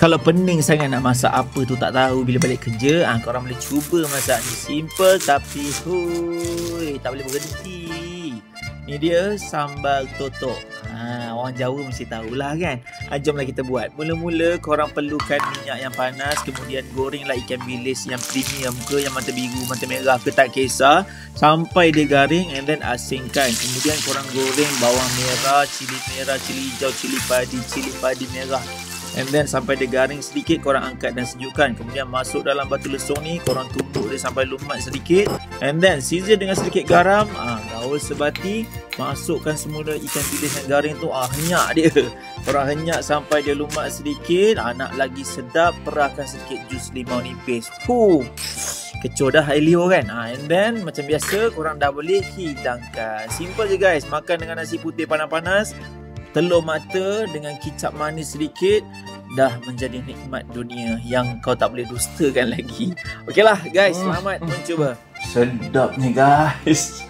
Kalau pening sangat nak masak apa tu tak tahu bila balik kerja, korang boleh cuba masak ni. Simple tapi tak boleh berhenti. Ni dia sambal totok. Orang Jawa mesti tahulah kan. Jomlah kita buat. Mula-mula korang perlukan minyak yang panas, kemudian gorenglah ikan bilis yang premium ke, yang mata biru, mata merah ke, tak kisah, sampai dia garing, and then asingkan. Kemudian korang goreng bawang merah, cili hijau, cili padi merah. And then sampai dia garing sedikit, korang angkat dan sejukkan. Kemudian masuk dalam batu lesung ni, korang tumbuk dia sampai lumat sedikit. And then season dengan sedikit garam, gaul sebati. Masukkan semula ikan bilis yang garing tu, henyak dia. Korang henyak sampai dia lumat sedikit. Nak lagi sedap, perahkan sedikit jus limau nipis. Kecoh dah air liur kan. And then macam biasa, korang dah boleh hidangkan. Simple je guys. Makan dengan nasi putih panas-panas, telur mata dengan kicap manis sedikit, dah menjadi nikmat dunia yang kau tak boleh dustakan lagi. Okeylah guys, selamat mencuba. Sedapnya guys.